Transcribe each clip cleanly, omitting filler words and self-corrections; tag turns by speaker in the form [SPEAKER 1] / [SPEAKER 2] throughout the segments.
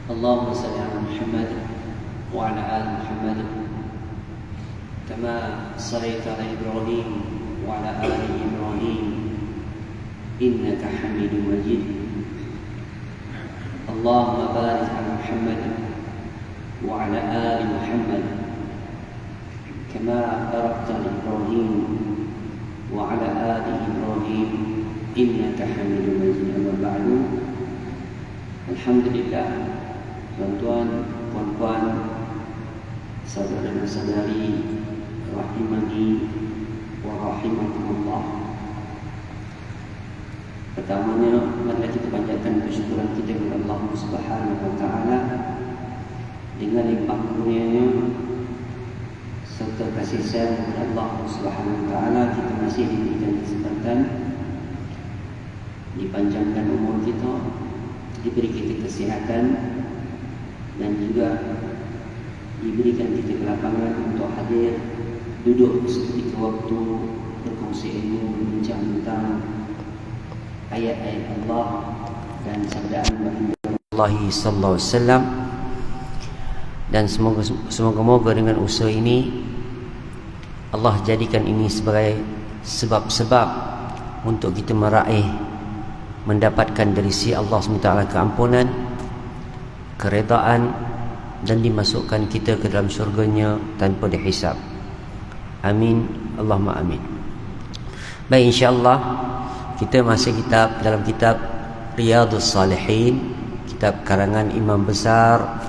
[SPEAKER 1] اللهم صل على محمد وعلى آل محمد كما صليت على إبراهيم وعلى آل إبراهيم إنك حميد مجيد. اللهم بارك على محمد وعلى آل محمد كما باركت على إبراهيم وعلى آل إبراهيم إنك حميد مجيد. أما بعد, Alhamdulillah, tuan-tuan, puan-puan, saudara dan saudari, rahimani wa rahimakumullah. Pertamanya, marilah kita panjatkan kesyukuran kita kepada Allah Subhanahu wa taala dengan limpah kurnianya serta kasih sayang kepada Allah Subhanahu wa taala. Kita masih diberikan kesempatan, dipanjangkan umur kita, diberi kita kesihatan, dan juga diberikan kita kelapangan untuk hadir duduk seketika waktu berkongsi ilmu, berbincang tentang ayat-ayat Allah dan sabdaan baginda Allah sallallahu alaihi wasallam. Dan semoga dengan usaha ini Allah jadikan ini sebagai sebab-sebab untuk kita meraih, mendapatkan dari si Allah SWT keampunan, keredaan, dan dimasukkan kita ke dalam syurganya tanpa dihisab. Amin, Allahumma amin. Baik, insyaAllah kita masih dalam kitab Riyadhus Salihin, kitab karangan Imam besar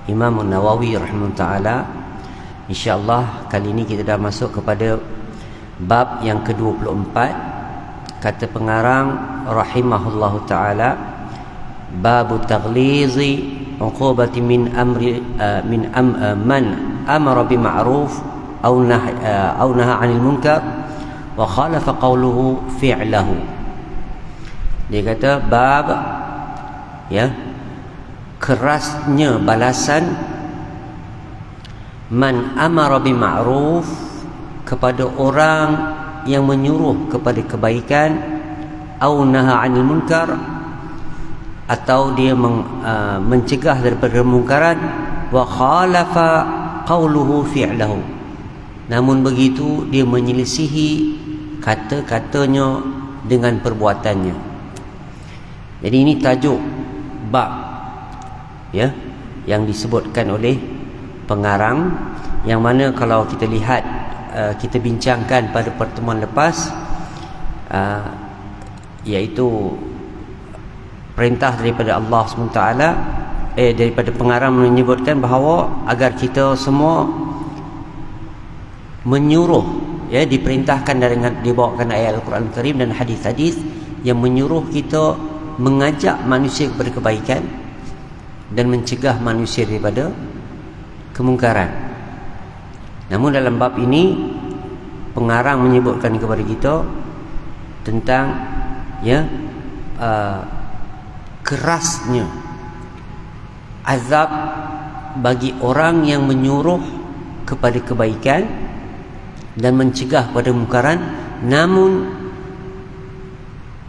[SPEAKER 1] Imam Nawawi rahimahullah ta'ala. InsyaAllah kali ini kita dah masuk kepada bab yang ke-24. Kata pengarang rahimahullahu ta'ala, babu taghlizi uqubati man amara bima'ruf aw naha 'anil munkar wa khalafa qawluhu fi'lahu. Dia kata bab, ya, kerasnya balasan man amara bima'ruf, kepada orang yang menyuruh kepada kebaikan, au naha 'anil munkar, atau dia mencegah daripada kemungkaran, wa khalafa qawluhu fi'lahu, namun begitu dia menyelisihi kata-katanya dengan perbuatannya. Jadi ini tajuk bab, ya, yang disebutkan oleh pengarang, yang mana kalau kita lihat, kita bincangkan pada pertemuan lepas, iaitu perintah daripada Allah SWT, daripada pengarang menyebutkan bahawa agar kita semua menyuruh, ya, diperintahkan dengan dibawakan ayat Al-Quran Karim dan hadis-hadis yang menyuruh kita mengajak manusia kepada kebaikan dan mencegah manusia daripada kemungkaran. Namun dalam bab ini pengarang menyebutkan kepada kita tentang, ya, kerasnya azab bagi orang yang menyuruh kepada kebaikan dan mencegah pada kemungkaran, namun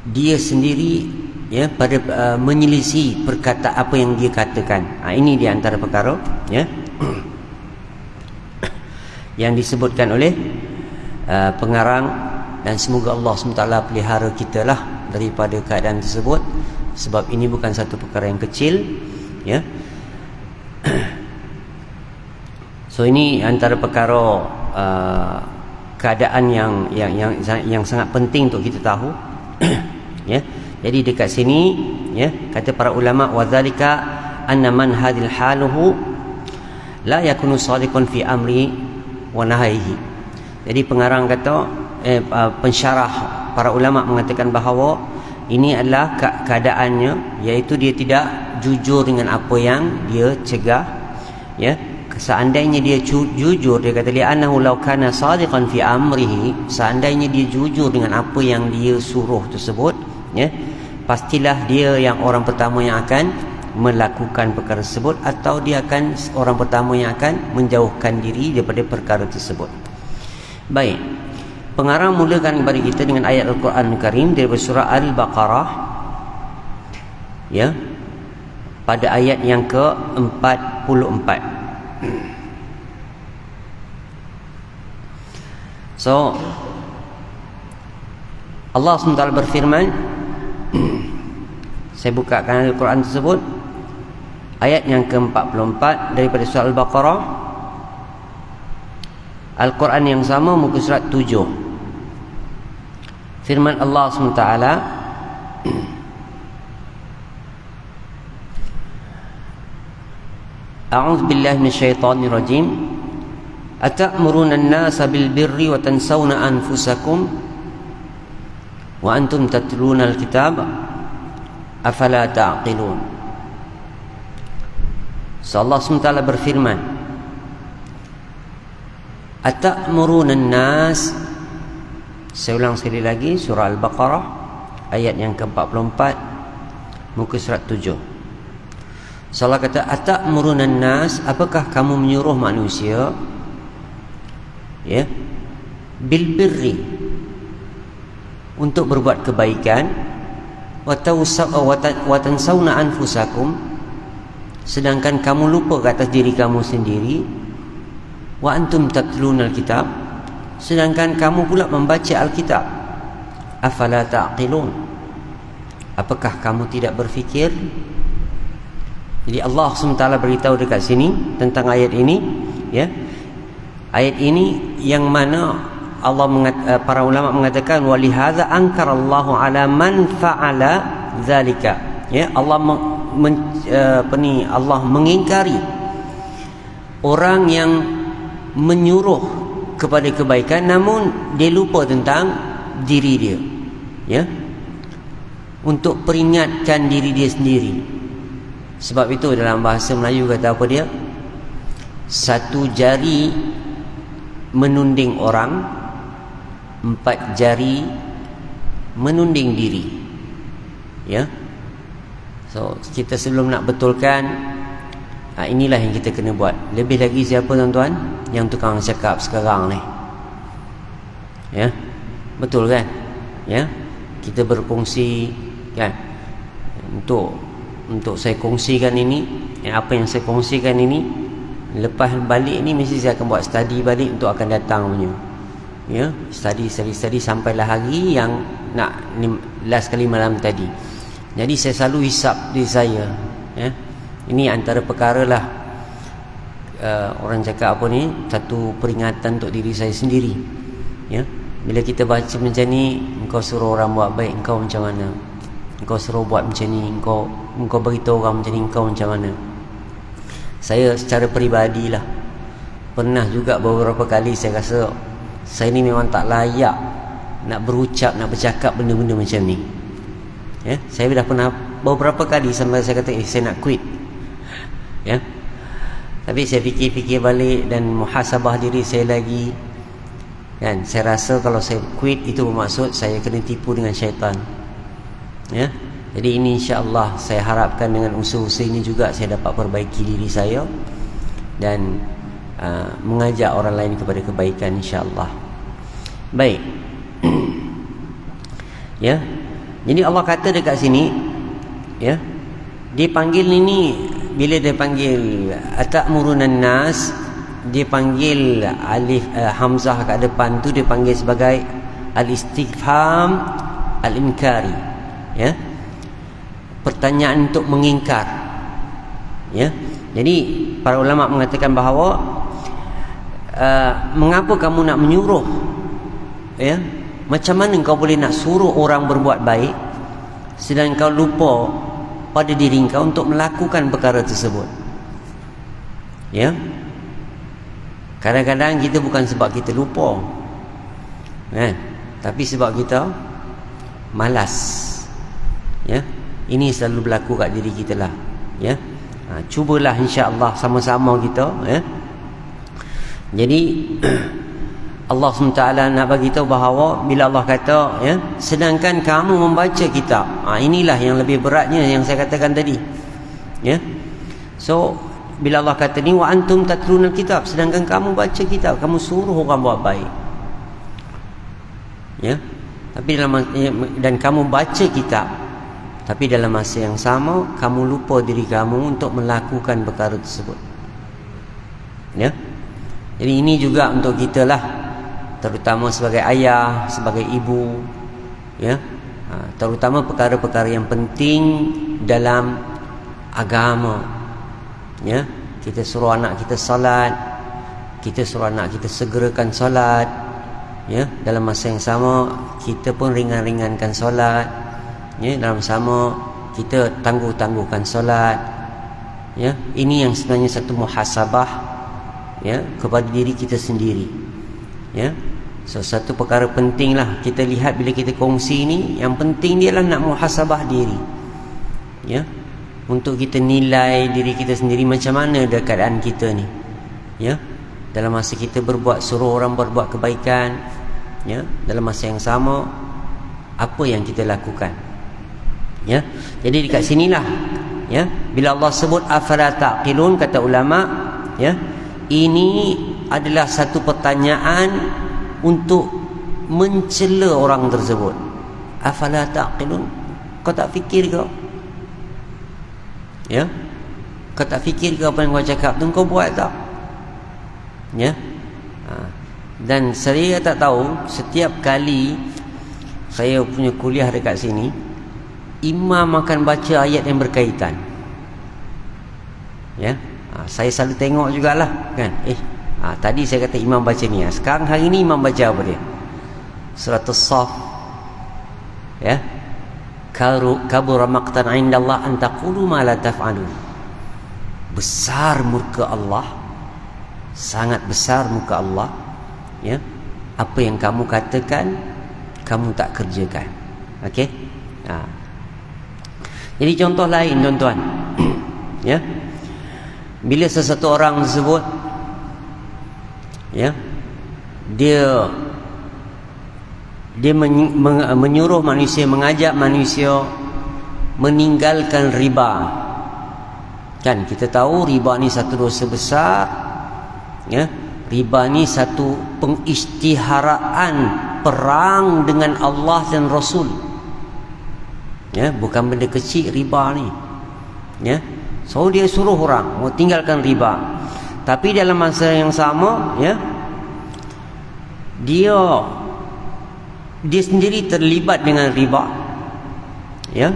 [SPEAKER 1] dia sendiri, ya, pada menyelisih perkataan apa yang dia katakan. Ini di antara perkara, ya, yang disebutkan oleh pengarang. Dan semoga Allah SWT pelihara kita lah daripada keadaan tersebut, sebab ini bukan satu perkara yang kecil, ya. So ini antara perkara keadaan yang sangat penting untuk kita tahu. Ya. Jadi dekat sini, ya, kata para ulama, wa dzalika anna man hadil haluhu la yakunu sadiqan fi amri wa nahyihi. Jadi pengarang kata, pensyarah para ulama mengatakan bahawa ini adalah keadaannya, iaitu dia tidak jujur dengan apa yang dia cegah, ya. Seandainya dia jujur, dia kata li'annahu law kana sadiqan fi amrihi, seandainya dia jujur dengan apa yang dia suruh tersebut, ya, pastilah dia yang orang pertama yang akan melakukan perkara tersebut, atau dia akan orang pertama yang akan menjauhkan diri daripada perkara tersebut. Baik, pengarang mulakan kepada kita dengan ayat Al-Quran Karim dari surah Al-Baqarah, ya, pada ayat yang ke-44. So Allah SWT berfirman, saya bukakan Al-Quran tersebut, ayat yang ke-44 daripada surah Al-Baqarah, Al-Quran yang sama, muka surat 7. Firman Allah SWT, A'udzu billahi minasyaitonir rajim. Atamuruna an-nasa bil birri wa tansawna anfusakum wa antum tatluna al-kitab afala ta'qilun. So Allah SWT berfirman, Atamuruna an-nas, saya ulang sekali lagi, surah Al-Baqarah ayat yang ke-44, muka surat 7. So Allah kata, Atamuruna an-nas, apakah kamu menyuruh manusia, ya, bil birri, untuk berbuat kebaikan, wa tansawna anfusakum, sedangkan kamu lupa ke atas diri kamu sendiri, wa antum tatluna al-kitab, sedangkan kamu pula membaca Alkitab. Afala ta'qilun, apakah kamu tidak berfikir? Jadi Allah SWT beritahu dekat sini tentang ayat ini, ya. Ayat ini yang mana Allah para ulama mengatakan, walihadza ankarallahu ala man fa'ala zalika, ya. Allah Allah mengingkari orang yang menyuruh kepada kebaikan namun dia lupa tentang diri dia, ya, untuk peringatkan diri dia sendiri. Sebab itu dalam bahasa Melayu kata apa dia? Satu jari menunding orang, 4 jari menunding diri, ya. So kita sebelum nak betulkan, inilah yang kita kena buat. Lebih lagi siapa tuan-tuan yang tukang cakap sekarang ni, ya, betul kan, ya. Kita berkongsi kan, untuk saya kongsikan ini, apa yang saya kongsikan ini, lepas balik ni mesti saya akan buat study balik untuk akan datang punya, ya, study sampailah hari yang nak last kali malam tadi. Jadi saya selalu hisap diri saya, ya. Ini antara perkara lah, orang cakap apa ni, satu peringatan untuk diri saya sendiri, ya. Bila kita baca macam ni, engkau suruh orang buat baik, engkau macam mana? Engkau suruh buat macam ni, engkau beritahu orang macam ni, engkau macam mana? Saya secara peribadi lah, pernah juga beberapa kali saya rasa saya ni memang tak layak nak berucap, nak bercakap benda-benda macam ni, ya. Saya dah pernah beberapa kali sampai saya kata saya nak quit, ya. Tapi saya fikir-fikir balik dan muhasabah diri saya lagi, kan. Saya rasa kalau saya quit itu bermaksud saya kena tipu dengan syaitan, ya. Jadi ini insya-Allah saya harapkan dengan usaha-usaha ini juga saya dapat perbaiki diri saya dan mengajak orang lain kepada kebaikan, insya-Allah. Baik. Ya. Jadi Allah kata dekat sini, ya, dia panggil ini, bila dia panggil atamurun nas, dia panggil alif hamzah kat depan tu dia panggil sebagai al-istifham al-inkari, ya. Pertanyaan untuk mengingkar, ya. Jadi para ulama mengatakan bahawa mengapa kamu nak menyuruh, ya, macam mana kau boleh nak suruh orang berbuat baik sedang kau lupa pada diri kau untuk melakukan perkara tersebut, ya. Kadang-kadang kita bukan sebab kita lupa, kan, tapi sebab kita malas, ya. Ini selalu berlaku kat diri kita lah, ya. Cubalah insya-Allah sama-sama kita, ya. Jadi Allah SWT nak bagi tahu bahawa bila Allah kata, ya, sedangkan kamu membaca kitab, inilah yang lebih beratnya yang saya katakan tadi, ya. So bila Allah kata ni wa antum tatluna kitab, sedangkan kamu baca kitab, kamu suruh orang buat baik, ya. Tapi dan kamu baca kitab, Tapi dalam masa yang sama kamu lupa diri kamu untuk melakukan perkara tersebut. Ya. Jadi ini juga untuk kita lah, terutama sebagai ayah, sebagai ibu, ya. Terutama perkara-perkara yang penting dalam agama. Ya, kita suruh anak kita salat, kita suruh anak kita segerakan salat. Ya, dalam masa yang sama kita pun ringan-ringankan solat. Ya, dalam sama kita tangguh-tangguhkan solat. Ya, ini yang sebenarnya satu muhasabah, ya, kepada diri kita sendiri. Ya, so satu perkara penting lah kita lihat bila kita kongsi ini, yang penting dia lah nak muhasabah diri. Ya, untuk kita nilai diri kita sendiri macam mana dah keadaan kita ni. Ya, dalam masa kita suruh orang berbuat kebaikan, ya, dalam masa yang sama apa yang kita lakukan. Ya, jadi dekat sinilah, ya, bila Allah sebut afala taqilun, kata ulama, ya, ini adalah satu pertanyaan untuk mencela orang tersebut. Afala taqilun, kau tak fikir kau? Ya, kau tak fikir ke apa yang kau cakap tu kau buat tak? Ya. Dan saya tak tahu, setiap kali saya punya kuliah dekat sini, imam akan baca ayat yang berkaitan. Ya, saya selalu tengok jugalah kan. Tadi saya kata imam baca ni, sekarang hari ni imam baca apa dia? Surah As-Saff. Ya, kabura maqtan 'indallah an taqulu ma la taf'alun. Besar murka Allah, sangat besar muka Allah, ya, apa yang kamu katakan kamu tak kerjakan. Okey. Jadi contoh lain, tuan-tuan. Ya, bila sesuatu orang tersebut, ya, dia menyuruh manusia, mengajak manusia meninggalkan riba. Kan kita tahu riba ni satu dosa besar. Ya, riba ni satu pengisytiharaan perang dengan Allah dan Rasul. Ya, bukan benda kecil riba ni. Ya, so dia suruh orang mau tinggalkan riba. Tapi dalam masa yang sama, ya, dia sendiri terlibat dengan riba. Ya.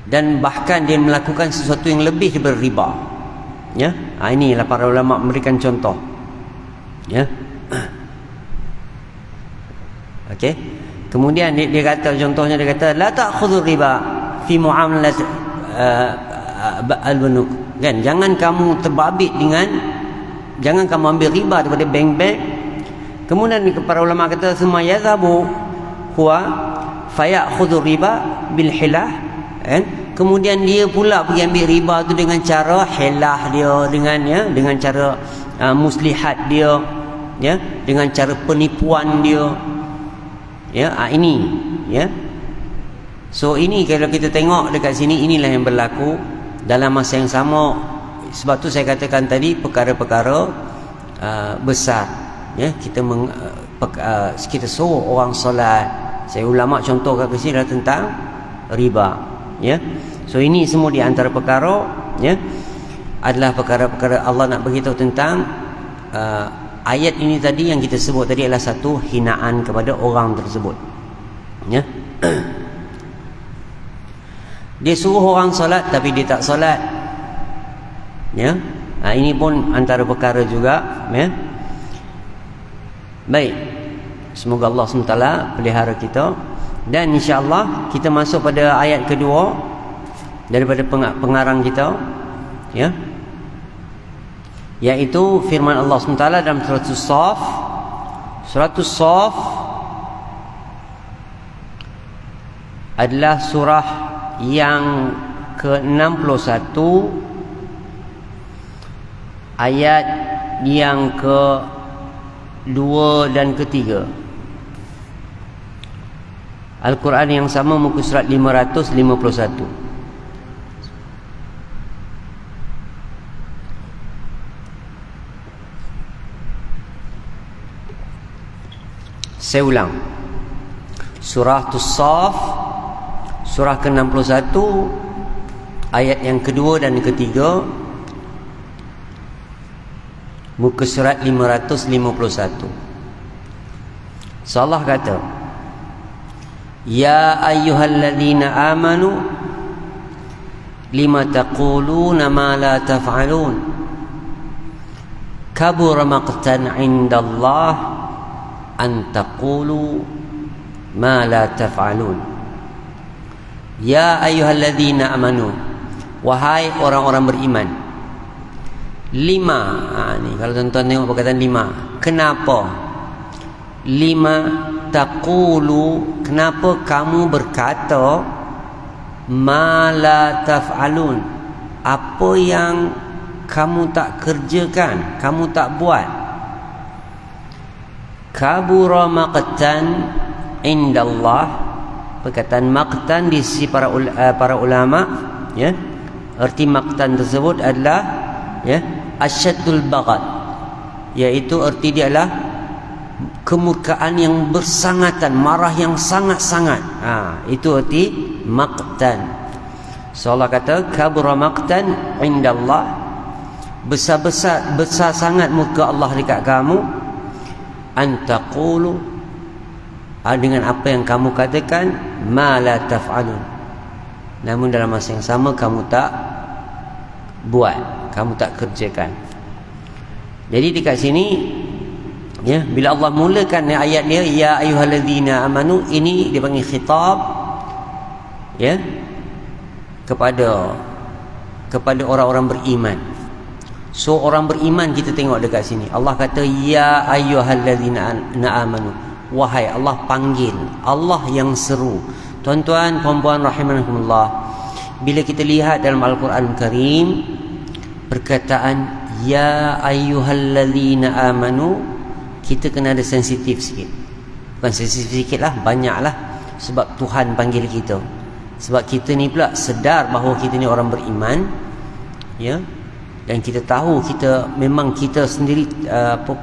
[SPEAKER 1] Dan bahkan dia melakukan sesuatu yang lebih daripada riba. Ya, inilah para ulama memberikan contoh. Ya. Okey. Kemudian dia kata, contohnya dia kata la ta'khudhu riba fi muamalat al-bunuk. Kan, jangan kamu terbabit dengan, jangan kamu ambil riba daripada bank-bank. Kemudian para ulama kata summa yadhabu huwa fayakhudhu riba bil hilah. Kan? Kemudian dia pula pergi ambil riba tu dengan cara hilah dia, dengan cara muslihat dia, ya, dengan cara penipuan dia. Ya, ini, ya. So ini kalau kita tengok dekat sini, inilah yang berlaku dalam masa yang sama. Sebab tu saya katakan tadi perkara-perkara besar, ya, kita suruh orang solat. Saya ulama contohkan ke sini adalah tentang riba, ya. So ini semua di antara perkara, ya, adalah perkara-perkara Allah nak beritahu tentang ayat ini tadi yang kita sebut tadi adalah satu hinaan kepada orang tersebut. Ya. Dia suruh orang solat tapi dia tak solat. Ya. Ini pun antara perkara juga, ya. Baik. Semoga Allah SWT pelihara kita, dan insya-Allah kita masuk pada ayat kedua daripada pengarang kita, ya, iaitu firman Allah SWT dalam surah As-Saff. Surah As-Saff adalah surah yang ke-61, ayat yang ke-2 dan ke-3. Al-Quran yang sama, muka surat 551. Saya ulang. Surah As-Saff, surah ke-61 ayat yang kedua dan ketiga, muka surat 551. So Allah kata, ya ayyuhalladzina amanu lima taquluna ma la taf'alun kabura maqtan 'indallah an taqulu ma la taf'alun. Ya ayyuhalladzina amanu, wahai orang-orang beriman. Lima, ni kalau tuan-tuan tengok perkataan lima, kenapa? Lima taqulu, kenapa kamu berkata ma la taf'alun, apa yang kamu tak kerjakan, kamu tak buat. Kabura maqtan indallah, perkataan maqtan di sisi para ulama, ya, erti maqtan tersebut adalah, ya, asyaddul baghat, iaitu erti dia adalah kemurkaan yang bersangatan, marah yang sangat-sangat. Itu erti maqtan. So Allah kata kabura maqtan indallah, besar sangat muka Allah dekat kamu, antaqulu, dengan apa yang kamu katakan, ma la taf'alun, namun dalam masa yang sama kamu tak buat, kamu tak kerjakan. Jadi dekat sini, ya, bila Allah mulakan ayat dia ya ayyuhalladzina amanu, ini dia panggil khitab, ya, kepada orang-orang beriman. So orang beriman kita tengok dekat sini, Allah kata ya ayyuhalladzina amanu, wahai, Allah panggil, Allah yang seru. Tuan-tuan, puan-puan rahimakumullah, bila kita lihat dalam Al-Quran Karim perkataan ya ayyuhalladzina amanu, kita kena ada sensitif sikit. Bukan sensitif sikit lah, banyak lah. Sebab Tuhan panggil kita, sebab kita ni pula sedar bahawa kita ni orang beriman, ya, dan kita tahu kita memang kita sendiri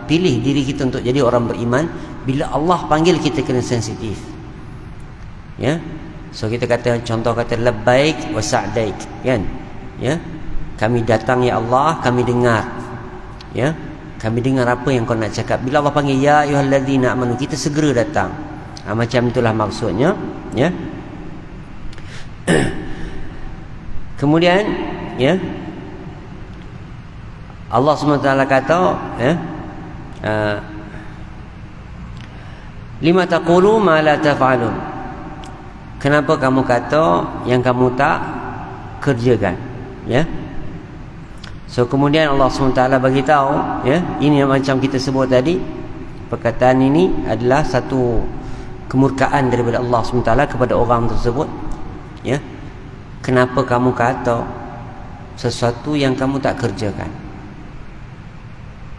[SPEAKER 1] pilih diri kita untuk jadi orang beriman. Bila Allah panggil, kita kena sensitif, ya. So kita kata, contoh kata labbaik wa sa'daik, kan, ya, kami datang ya Allah, kami dengar, ya, kami dengar apa yang kau nak cakap. Bila Allah panggil ya ayyuhalladzina amanu, kita segera datang. Macam itulah maksudnya, ya. Kemudian, ya, Allah SWT kata, ya, lima taqulu ma la taf'alun, kenapa kamu kata yang kamu tak kerjakan, ya. So kemudian Allah SWT bagi tahu, ya, ini yang macam kita sebut tadi, perkataan ini adalah satu kemurkaan daripada Allah SWT kepada orang tersebut, ya. Kenapa kamu kata sesuatu yang kamu tak kerjakan?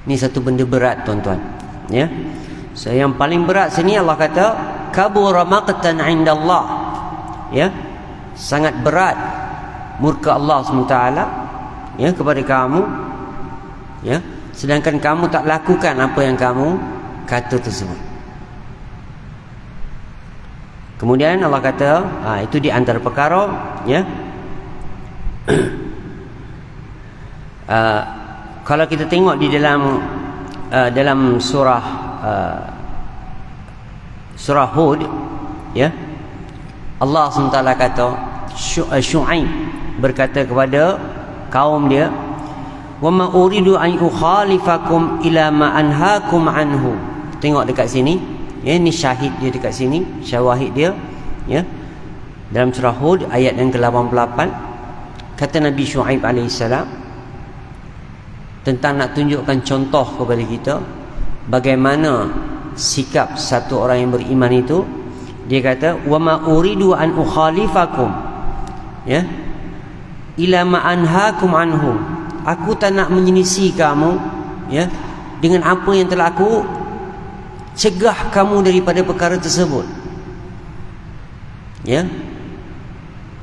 [SPEAKER 1] Ini satu benda berat, tuan-tuan, ya. So yang paling berat sini Allah kata kabura maqtan indallah, ya, sangat berat murka Allah SWT, ya, kepada kamu, ya, sedangkan kamu tak lakukan apa yang kamu kata tersebut. Kemudian Allah kata, itu di antara perkara, ya. Kalau kita tengok di dalam surah Hud, ya, Allah SWT kata, Syu'aib berkata kepada kaum dia, wa ma uridu an ukhalifakum ila ma anhaakum anhu. Tengok dekat sini, ya, ini syahid dia dekat sini, syawahid dia, ya, dalam surah Hud ayat yang ke-88. Kata Nabi Syu'aib alaihissalam tentang nak tunjukkan contoh kepada kita bagaimana sikap satu orang yang beriman itu. Dia kata wa ma uridu an ukhalifakum, ya, ila ma anhaakum anhu, aku tak nak menyelisih kamu, ya, dengan apa yang telah aku cegah kamu daripada perkara tersebut, ya.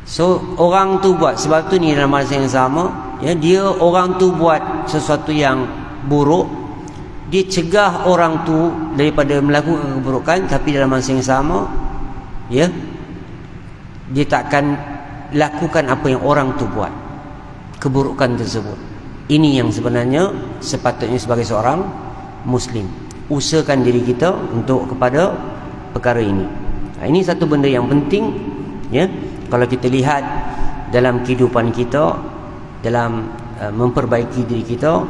[SPEAKER 1] So orang tu buat, sebab tu ni dalam masa yang sama, ya, dia orang tu buat sesuatu yang buruk, dia cegah orang tu daripada melakukan keburukan, tapi dalam masa yang sama, ya, dia takkan lakukan apa yang orang tu buat, keburukan tersebut. Ini yang sebenarnya sepatutnya sebagai seorang Muslim, usahakan diri kita untuk kepada perkara ini. Ini satu benda yang penting, ya. Kalau kita lihat dalam kehidupan kita, dalam memperbaiki diri kita,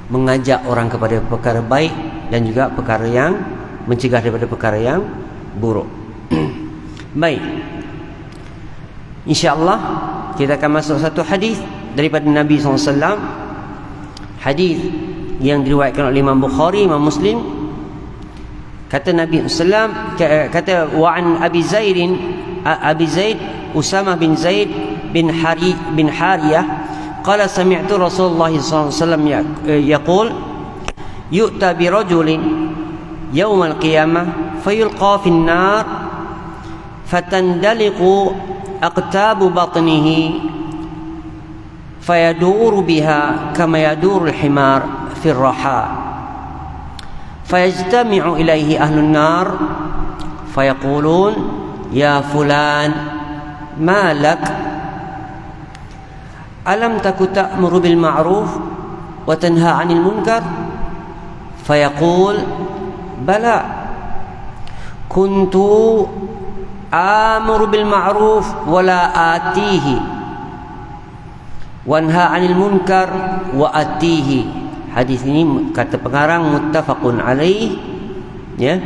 [SPEAKER 1] mengajak orang kepada perkara baik dan juga perkara yang mencegah daripada perkara yang buruk. Baik, InsyaAllah kita akan masuk satu hadis daripada Nabi SAW, hadis yang diriwayatkan oleh Imam Bukhari, Imam Muslim. Kata Nabi SAW, kata wa'an Abi Zaid Usamah bin Zaid bin Hariyah qala sami'tu Rasulullah SAW yaqul yu'ta bi rajulin yawm al-qiyamah fayulqa fi an-nar fatandaliqu aqtabu batnihi fayaduru biha kama yaduru al-himar fi ar-raha fayajtami'u ilayhi ahlun nar fayaqulun ya fulan ma lak alam taku ta'muru bil ma'ruf wa tanha 'anil munkar fayaqul bala kuntu amuru bil ma'ruf wa la atihi wa anha 'anil munkar wa atihi. Hadis ini kata pengarang muttafaqun alaih, ya.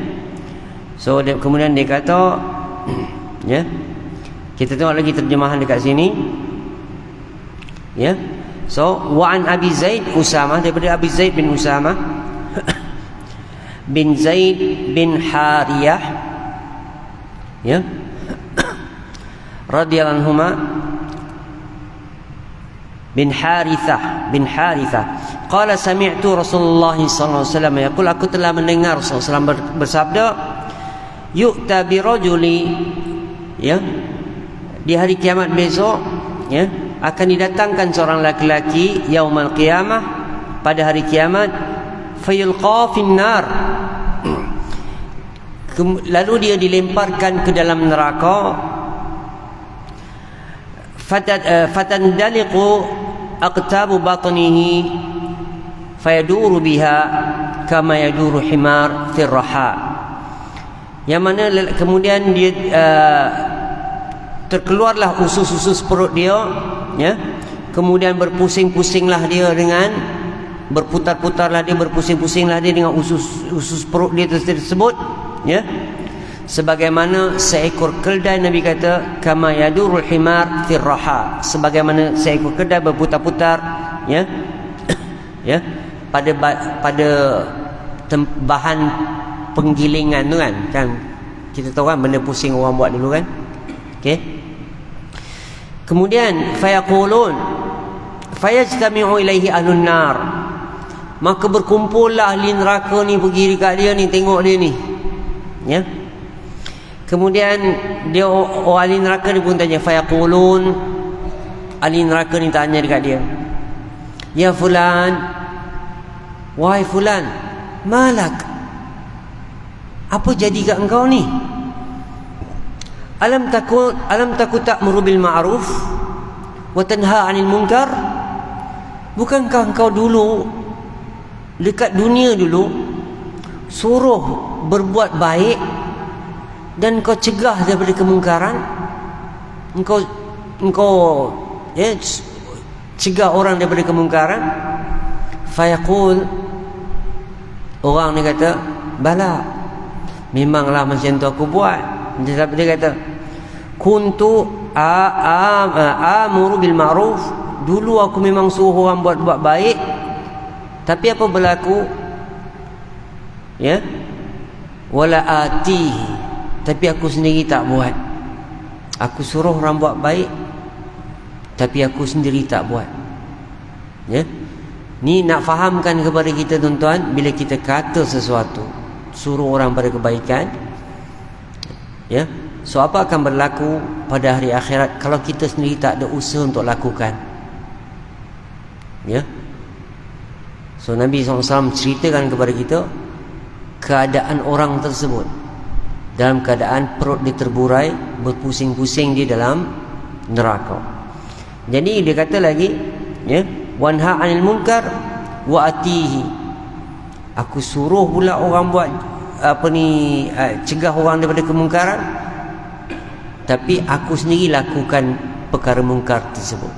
[SPEAKER 1] So kemudian dia kata, ya, kita tengok lagi terjemahan dekat sini, ya. So wa an Abi Zaid Usamah, daripada Abi Zaid bin Usamah bin Zaid bin Hariyah, ya, radhiyallahu anhuma, bin Harithah qala sami'tu Rasulullah sallallahu alaihi wasallam yaqul, aku telah mendengar Rasulullah SAW bersabda, yu'ta bi rajuli, ya, di hari kiamat besok, ya, akan didatangkan seorang laki-laki yaumal qiyamah, pada hari kiamat, fayulqa finnar, lalu dia dilemparkan ke dalam neraka, fatandaliqu aqtabu batnihi fayaduru biha kama yaduru himar fi raha, yang mana kemudian dia terkeluarlah usus-usus perut dia, ya, kemudian berpusing-pusinglah dia dengan berputar-putarlah dia, berpusing-pusinglah dia dengan usus perut dia tersebut, ya, sebagaimana seekor keldai. Nabi kata kama yadurul himar fir raha, sebagaimana seekor keldai berputar-putar, ya, ya, pada bahan penggilingan tu kan kita tahu kan, benda pusing orang buat dulu kan, okey. Kemudian fayaqulun fayajtami'u ilaihi ahlun nar, maka berkumpullah ahli neraka ni pergi dekat dia ni, tengok dia ni, ya. Kemudian dia ahli neraka ni pun tanya, fayaqulun, ahli neraka ni tanya dekat dia, ya fulan, wahai fulan, malak, apa jadi kat engkau ni? Alam taku ta'muru bil ma'ruf wa tanha 'anil munkar, bukankah engkau dulu dekat dunia dulu suruh berbuat baik dan kau cegah daripada kemungkaran, engkau ya, cegah orang daripada kemungkaran. Fayaqul, orang ni kata, bala, memanglah macam tu aku buat. Dia kata, kuntu amuru bil ma'ruf, dulu aku memang suruh orang buat baik, tapi apa berlaku, ya, wala atihi, tapi aku sendiri tak buat. Aku suruh orang buat baik, tapi aku sendiri tak buat, ya. Ni nak fahamkan kepada kita tuan-tuan, bila kita kata sesuatu, suruh orang pada kebaikan, ya, so apa akan berlaku pada hari akhirat kalau kita sendiri tak ada usaha untuk lakukan, ya. So Nabi SAW ceritakan kepada kita keadaan orang tersebut dalam keadaan perut dia terburai, berpusing-pusing di dalam neraka. Jadi dia kata lagi, ya, wanha 'anil munkar wa atihi. Aku suruh pula orang buat cegah orang daripada kemungkaran, tapi aku sendiri lakukan perkara mungkar tersebut.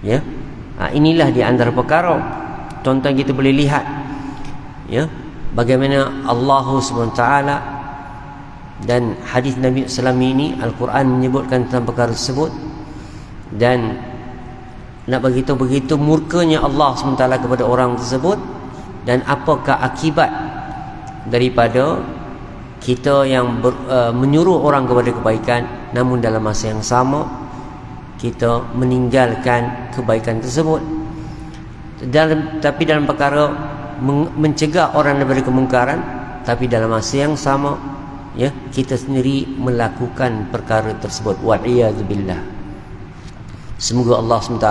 [SPEAKER 1] Ya. Inilah di antara perkara tuan-tuan kita boleh lihat, ya, bagaimana Allah SWT dan hadis Nabi SAW ini, Al-Quran menyebutkan tentang perkara tersebut. Dan nak begitu murkanya Allah SWT kepada orang tersebut, dan apakah akibat daripada kita yang menyuruh orang kepada kebaikan, namun dalam masa yang sama kita meninggalkan kebaikan tersebut. Tapi dalam perkara mencegah orang daripada kemungkaran, tapi dalam masa yang sama, ya, kita sendiri melakukan perkara tersebut. Wa'iyadzubillah. Semoga Allah SWT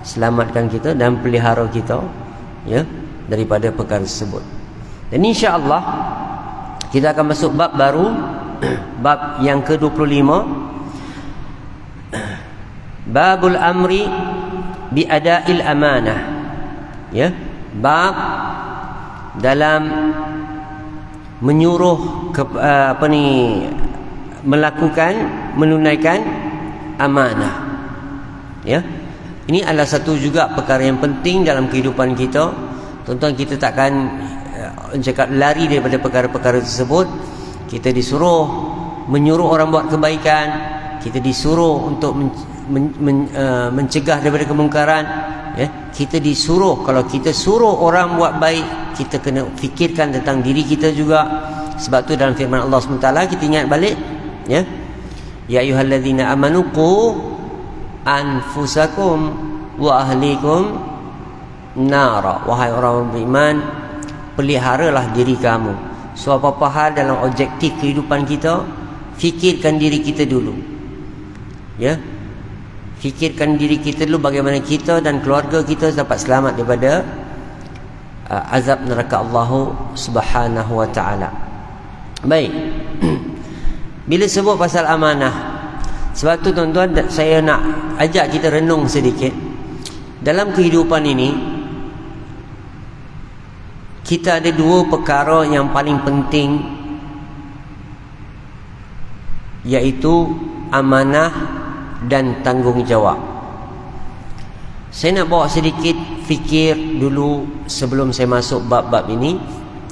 [SPEAKER 1] selamatkan kita dan pelihara kita, ya, daripada perkara tersebut. Dan insya-Allah kita akan masuk bab baru, bab yang ke-25, babul amri bi ada'il amanah. Ya, bab dalam menyuruh menunaikan amanah. Ya, ini adalah satu juga perkara yang penting dalam kehidupan kita. Tuan-tuan, kita takkan cakap lari daripada perkara-perkara tersebut. Kita disuruh menyuruh orang buat kebaikan, kita disuruh untuk mencegah daripada kemungkaran, ya. Kita disuruh, kalau kita suruh orang buat baik, kita kena fikirkan tentang diri kita juga. Sebab tu dalam firman Allah SWT kita ingat balik, ya, ya ayyuhallazina amanu qu anfusakum wa ahlikum nara. Wahai orang beriman, peliharalah diri kamu. So apa-apa hal dalam objektif kehidupan kita, fikirkan diri kita dulu, ya. Fikirkan diri kita dulu, bagaimana kita dan keluarga kita dapat selamat daripada azab neraka Allah Subhanahu wa taala. Baik. Bila sebut pasal amanah, sebab tu tuan-tuan, saya nak ajak kita renung sedikit. Dalam kehidupan ini kita ada dua perkara yang paling penting, iaitu amanah dan tanggungjawab. Saya nak bawa sedikit fikir dulu sebelum saya masuk bab-bab ini,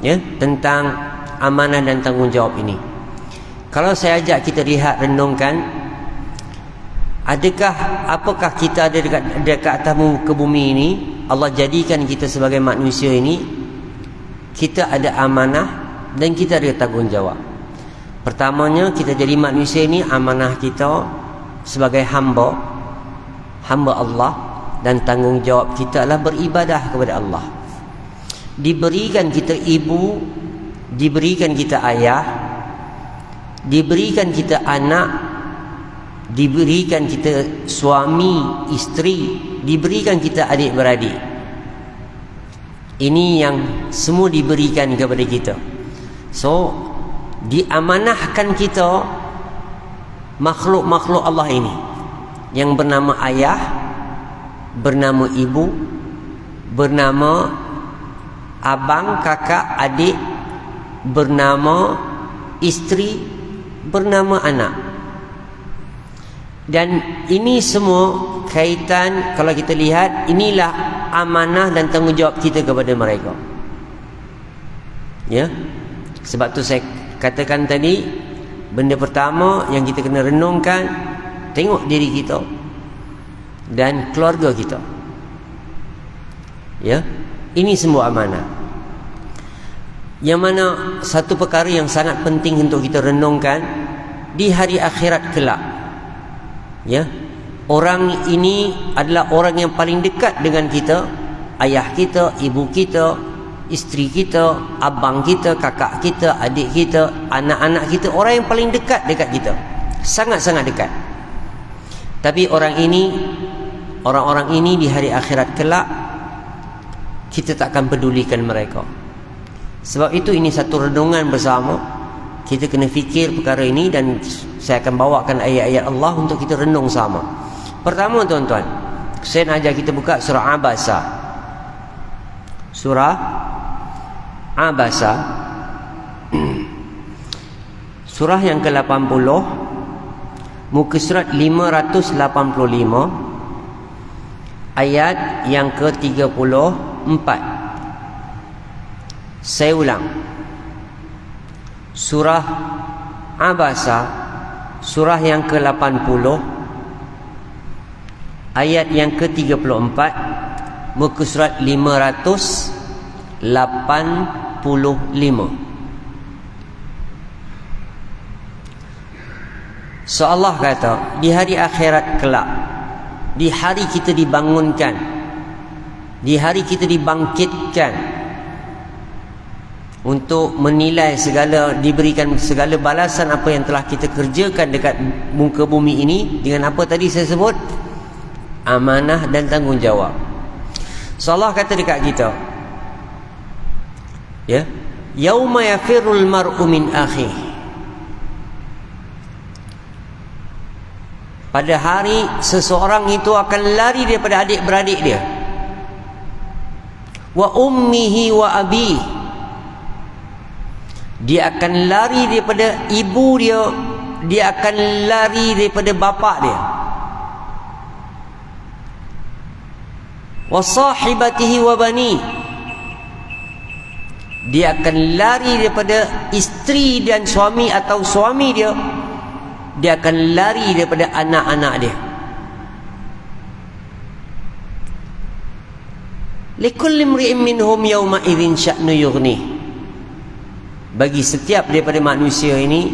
[SPEAKER 1] ya, tentang amanah dan tanggungjawab ini. Kalau saya ajak kita lihat, renungkan, apakah kita ada dekat atas muka bumi ini, Allah jadikan kita sebagai manusia ini, kita ada amanah dan kita ada tanggungjawab. Pertamanya, kita jadi manusia ini, amanah kita sebagai hamba Allah, dan tanggungjawab kita adalah beribadah kepada Allah. Diberikan kita ibu, diberikan kita ayah, diberikan kita anak, diberikan kita suami, isteri, diberikan kita adik-beradik. Ini yang semua diberikan kepada kita. So, diamanahkan kita makhluk-makhluk Allah ini, yang bernama ayah, bernama ibu, bernama abang, kakak, adik, bernama isteri, bernama anak. Dan ini semua kaitan, kalau kita lihat, inilah amanah dan tanggungjawab kita kepada mereka. Ya. Sebab tu saya katakan tadi, benda pertama yang kita kena renungkan, tengok diri kita dan keluarga kita. Ya. Ini semua amanah. Yang mana satu perkara yang sangat penting untuk kita renungkan di hari akhirat kelak. Ya. Orang ini adalah orang yang paling dekat dengan kita, ayah kita, ibu kita, isteri kita, abang kita, kakak kita, adik kita, anak-anak kita, orang yang paling dekat kita, sangat-sangat dekat. Tapi orang-orang ini di hari akhirat kelak, kita tak akan pedulikan mereka. Sebab itu ini satu renungan bersama, Kita kena fikir perkara ini, dan saya akan bawakan ayat-ayat Allah untuk kita renung sama. Pertama tuan-tuan, saya nak ajar kita buka surah Abasa. Surah Abasa, surah yang ke-80, muka surat 585, ayat yang ke-34. Saya ulang. Surah Abasa, surah yang ke-80, ayat yang ke-34, muka surat 585. So Allah kata, di hari akhirat kelak, di hari kita dibangunkan, di hari kita dibangkitkan untuk menilai segala, diberikan segala balasan apa yang telah kita kerjakan dekat muka bumi ini, dengan apa tadi saya sebut? Amanah dan tanggungjawab. So Allah kata dekat kita, ya, yauma yafirul mar'u min akhi, pada hari seseorang itu akan lari daripada adik-beradik dia, wa ummihi wa abi, dia akan lari daripada ibu dia, dia akan lari daripada bapa dia, wa sahibatihi wa bani, dia akan lari daripada isteri dan suami atau suami dia, dia akan lari daripada anak-anak dia. Likulli imri'in minhum yawma idzin sya'nu yughni, bagi setiap daripada manusia ini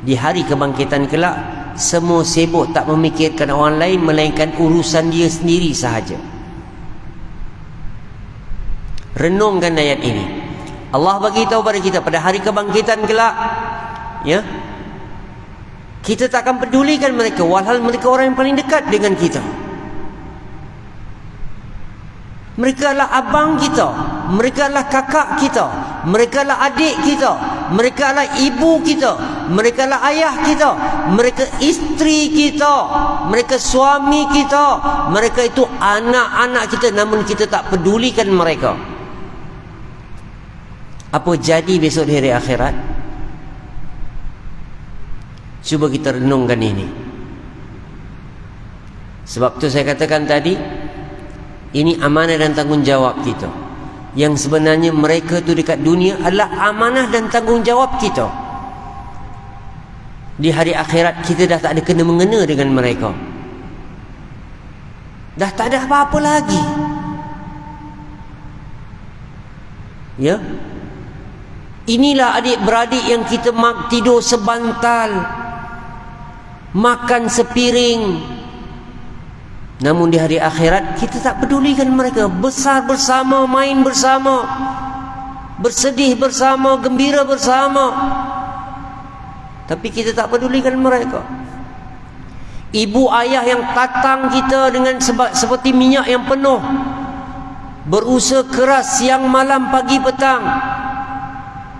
[SPEAKER 1] di hari kebangkitan kelak, semua sibuk tak memikirkan orang lain melainkan urusan dia sendiri sahaja. Renungkan ayat ini. Allah bagi tahu pada kita pada hari kebangkitan kelak, ya, kita tak akan pedulikan mereka, walhal mereka orang yang paling dekat dengan kita. Mereka adalah abang kita, mereka adalah kakak kita, mereka adalah adik kita, mereka adalah ibu kita, mereka adalah ayah kita, mereka isteri kita, mereka suami kita, mereka itu anak-anak kita, namun kita tak pedulikan mereka. Apa jadi besok di hari akhirat? Cuba kita renungkan ini. Sebab tu saya katakan tadi, ini amanah dan tanggungjawab kita. Yang sebenarnya mereka tu dekat dunia adalah amanah dan tanggungjawab kita. Di hari akhirat kita dah tak ada kena-mengena dengan mereka. Dah tak ada apa-apa lagi. Ya. Inilah adik-beradik yang kita tidur sebantal, makan sepiring. Namun di hari akhirat kita tak pedulikan mereka. Besar bersama, main bersama, bersedih bersama, gembira bersama, tapi kita tak pedulikan mereka. Ibu ayah yang tatang kita dengan seperti minyak yang penuh, berusaha keras siang malam pagi petang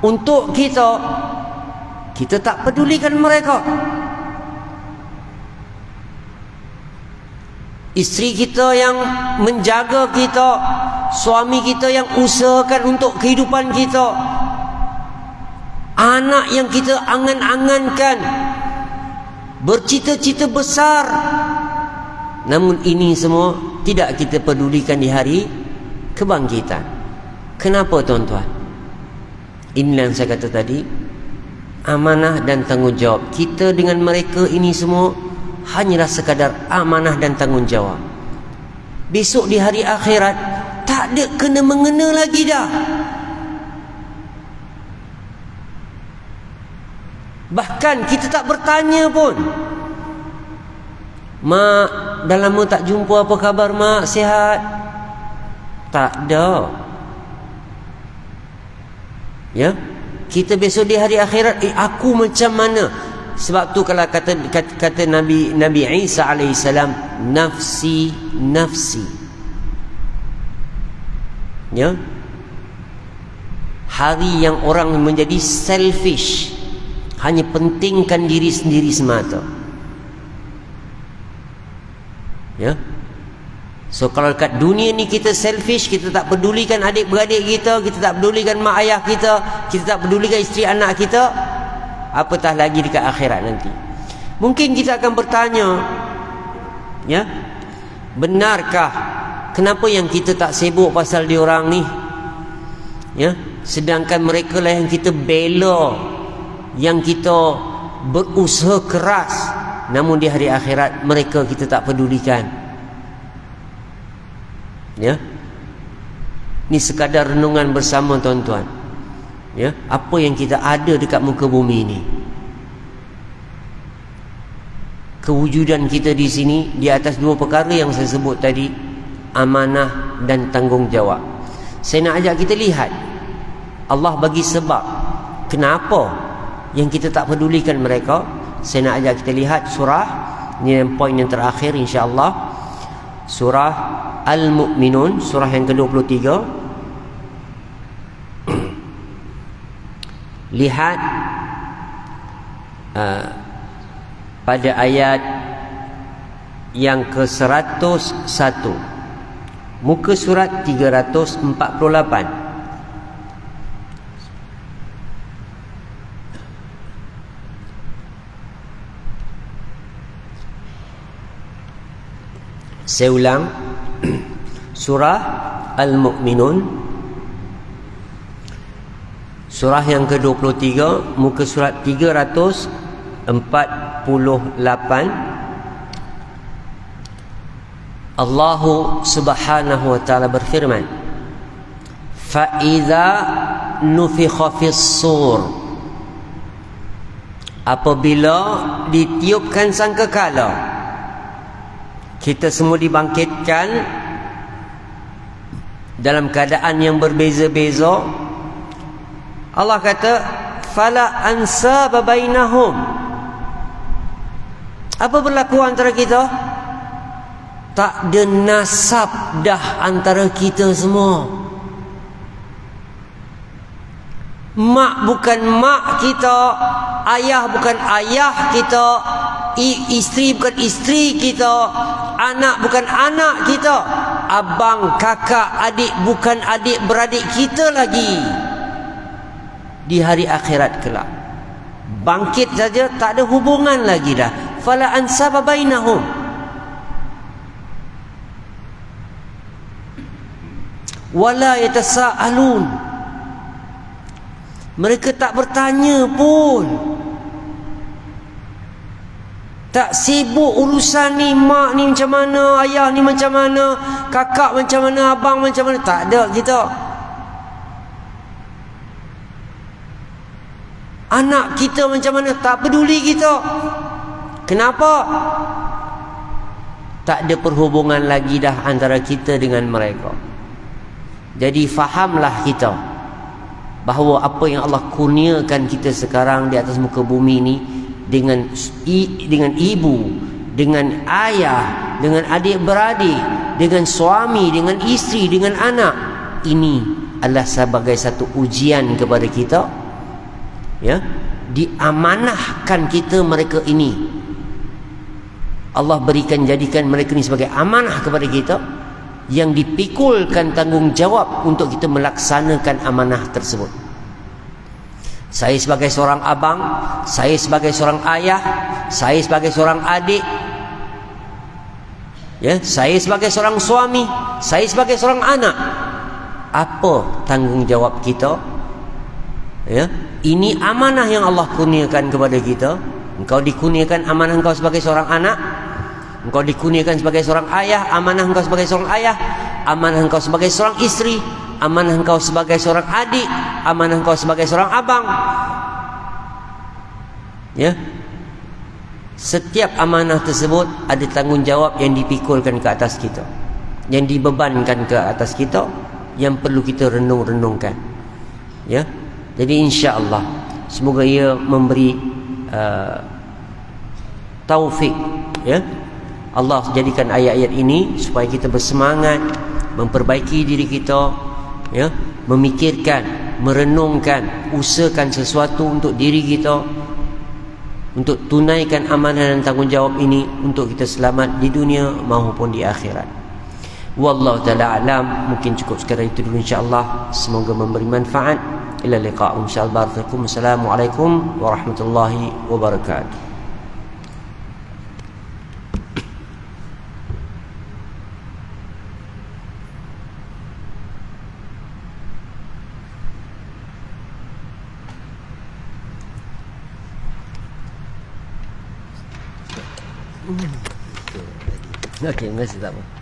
[SPEAKER 1] untuk kita, kita tak pedulikan mereka. Isteri kita yang menjaga kita, suami kita yang usahakan untuk kehidupan kita, anak yang kita angan-angankan, bercita-cita besar, namun ini semua tidak kita pedulikan di hari kebangkitan. Kenapa tuan-tuan? Inilah yang saya kata tadi, amanah dan tanggungjawab kita dengan mereka ini semua hanyalah sekadar amanah dan tanggungjawab. Besok di hari akhirat tak ada kena-mengena lagi dah. Bahkan kita tak bertanya pun, mak, dah lama tak jumpa, apa khabar mak, sihat? Tak ada. Ya, kita besok di hari akhirat, aku macam mana? Sebab tu kalau kata Nabi Isa alaihissalam, nafsi nafsi, ya, hari yang orang menjadi selfish, hanya pentingkan diri sendiri semata. Ya. So kalau dekat dunia ni kita selfish, kita tak pedulikan adik-beradik kita, kita tak pedulikan mak ayah kita, kita tak pedulikan isteri anak kita, apatah lagi dekat akhirat nanti. Mungkin kita akan bertanya, ya, benarkah kenapa yang kita tak sibuk pasal diorang ni? Ya, sedangkan mereka lah yang kita bela, yang kita berusaha keras, namun di hari akhirat mereka kita tak pedulikan. Ya, ni sekadar renungan bersama tuan-tuan. Ya, apa yang kita ada dekat muka bumi ni, kewujudan kita di sini di atas dua perkara yang saya sebut tadi, amanah dan tanggungjawab. Saya nak ajak kita lihat Allah bagi sebab kenapa yang kita tak pedulikan mereka. Saya nak ajak kita lihat surah ni, poin yang terakhir insya-Allah, surah Al-Mu'minun, surah yang ke-23. Lihat pada ayat yang ke-101, muka surat 348. Saya ulang, surah Al-Mu'minun, surah yang ke-23, muka surat 348. Allah Subhanahu wa ta'ala berfirman, فَإِذَا نُفِخَ فِي الصُّورِ, apabila ditiupkan sangkakala, kita semua dibangkitkan dalam keadaan yang berbeza-beza. Allah kata, fala ansaba bainahum, apa berlaku antara kita? Tak ada nasab dah antara kita semua. Mak bukan mak kita, ayah bukan ayah kita, isteri bukan isteri kita, anak bukan anak kita, abang, kakak, adik bukan adik beradik kita lagi. Di hari akhirat kelak, bangkit saja tak ada hubungan lagi dah. Fala ansaba bainahum, wala yatasaalun, mereka tak bertanya pun, tak sibuk urusan ni, mak ni macam mana, ayah ni macam mana, kakak macam mana, abang macam mana. Tak ada kita. Anak kita macam mana, tak peduli kita. Kenapa? Tak ada perhubungan lagi dah antara kita dengan mereka. Jadi fahamlah kita bahawa apa yang Allah kurniakan kita sekarang di atas muka bumi ni, dengan ibu, dengan ayah, dengan adik-beradik, dengan suami, dengan isteri, dengan anak, ini adalah sebagai satu ujian kepada kita. Ya, diamanahkan kita mereka ini. Allah berikan, jadikan mereka ini sebagai amanah kepada kita, yang dipikulkan tanggungjawab untuk kita melaksanakan amanah tersebut. Saya sebagai seorang abang, saya sebagai seorang ayah, saya sebagai seorang adik, ya, saya sebagai seorang suami, saya sebagai seorang anak. Apa tanggungjawab kita? Ya, ini amanah yang Allah kurniakan kepada kita. Engkau dikurniakan amanah engkau sebagai seorang anak, engkau dikurniakan sebagai seorang ayah, amanah engkau sebagai seorang ayah, amanah engkau sebagai seorang isteri, amanah engkau sebagai seorang adik, amanah engkau sebagai seorang abang. Ya, setiap amanah tersebut ada tanggungjawab yang dipikulkan ke atas kita, yang dibebankan ke atas kita, yang perlu kita renung-renungkan. Ya, jadi insya-Allah semoga ia memberi taufik, ya, Allah jadikan ayat-ayat ini supaya kita bersemangat memperbaiki diri kita, ya, memikirkan, merenungkan, usahakan sesuatu untuk diri kita, untuk tunaikan amanah dan tanggungjawab ini untuk kita selamat di dunia maupun di akhirat. Wallahu ta'ala alam. Mungkin cukup sekadar itu dulu insya-Allah. Semoga memberi manfaat. Ila liqa' insyaallah. Barakallahu. Assalamualaikum warahmatullahi wabarakatuh. Okey, masih tak apa.